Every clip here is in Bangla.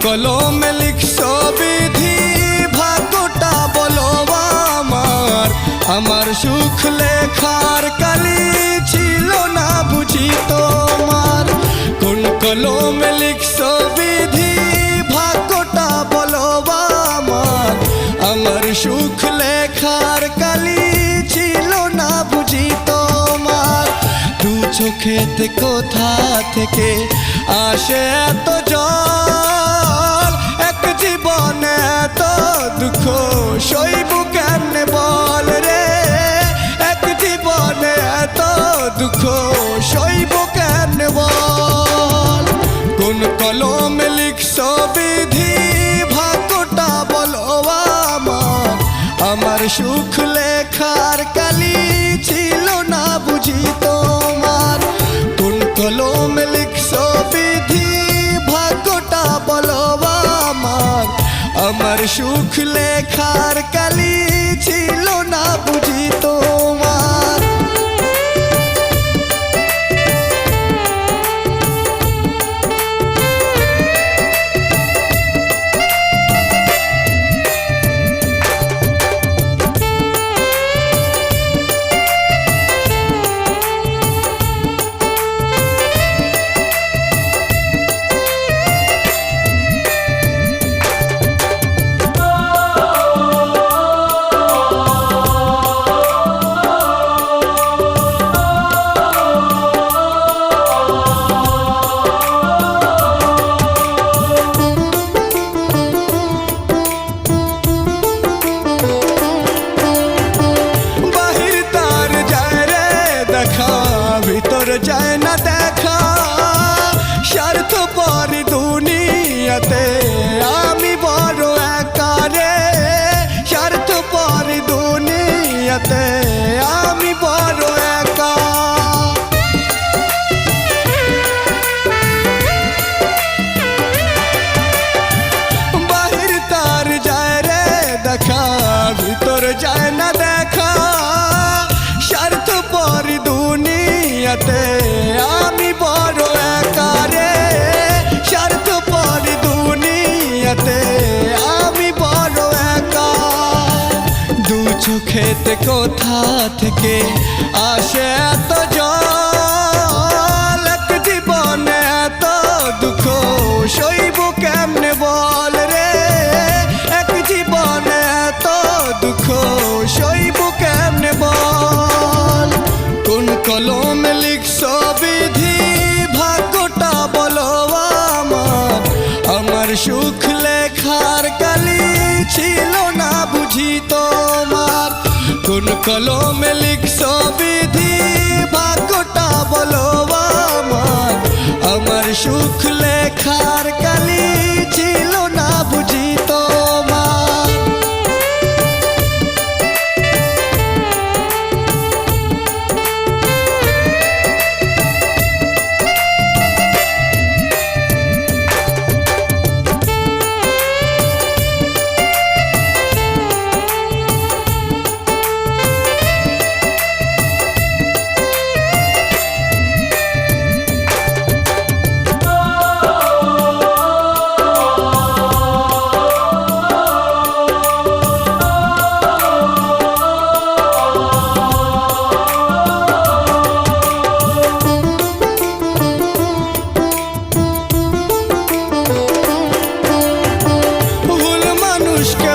কলমে লিখছো বিধি ভাগ্যটা বলো আমার। আমার সুখ লেখার কালি ছিল না বুঝি তোমার। কোন কলমে লিখছো বিধি ভাগ্যটা বলো আমার। আমার সুখ লেখার কালি ছিল না বুঝি তোমার। দু চোখেতে কোথা থেকে আসে এত জল, এক জীবনে এত দুঃখ সইব কেমনে বল রে। এক জীবনে এত দুঃখ সইব কেমনে বল। কোন কলমে লিখছো বিধি ভাগ্যটা বলো আমার। আমার সুখ লেখার কালি ছিল না বুঝি তোমার। কোন কলমে লিখছো বিধি ভাগ্যটা বলো আমার। আমার সুখ লেখার কালি ছিল না বুঝি তোমার। ভিতর যায় না দেখা স্বার্থপর দুনিয়াতে আমি বড় একা রে। স্বার্থপর দুনিয়াতে আমি বড় একা। বাহির তার যায় রে দেখা ভিতর যায় না দেখা। স্বার্থপর দুনিয়াতে আমি বড় একা রে। স্বার্থপর দুনিয়াতে আমি বড় একা। দু চোখেতে কোথা থেকে আসে এত জল, এক জীবনে এত দুঃখ সইব কেমনে বল রে। এক জীবনে এত দুঃখ সইব কেমনে বল। কোন কলমে লিখছো বিধি ভাগ্যটা বলো আমার। আমার সুখ লেখার কালি ছিল না বুঝি তোমার। কোন কলমে লিখছো বিধি ভাগ্যটা বলো আমার। আমার সুখ লেখার কালি ছিল না বুঝি তোমার।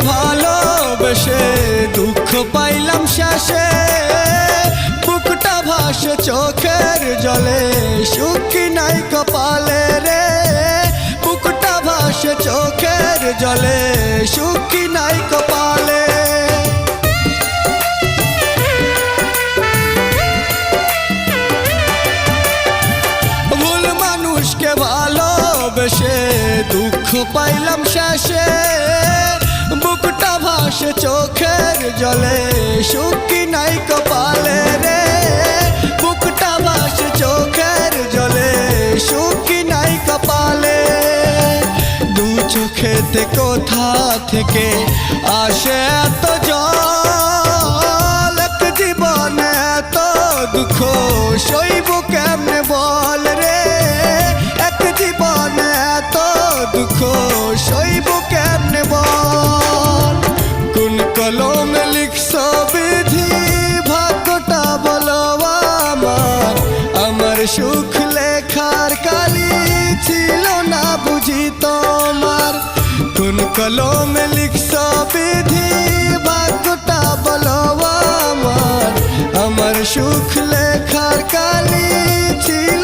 ভালোবেসে দুঃখ পাইলাম শেষে। বুকটা ভাসে চোখের জলে সুখ নাই কপালে রে। বুকটা ভাসে চোখের জলে সুখ নাই কপালে। ভুল মানুষকে ভালোবেসে দুঃখ পাইলাম শেষে। বুকটা ভাসে চোখের জলে সুখ নাই কপালে রে। বুকটা ভাসে চোখের জলে সুখ নাই কপালে। দু চোখেতে কোথা থেকে আসে এত জল, এক জীবনে এত দুঃখ সইব কেমনে বল রে। এক জীবনে এত দুঃখ না বুঝি তোমার কোন কলমে লিখছ বিধি ভাগ্যটা বলো আমার আমার সুখ লেখার কালি ছিল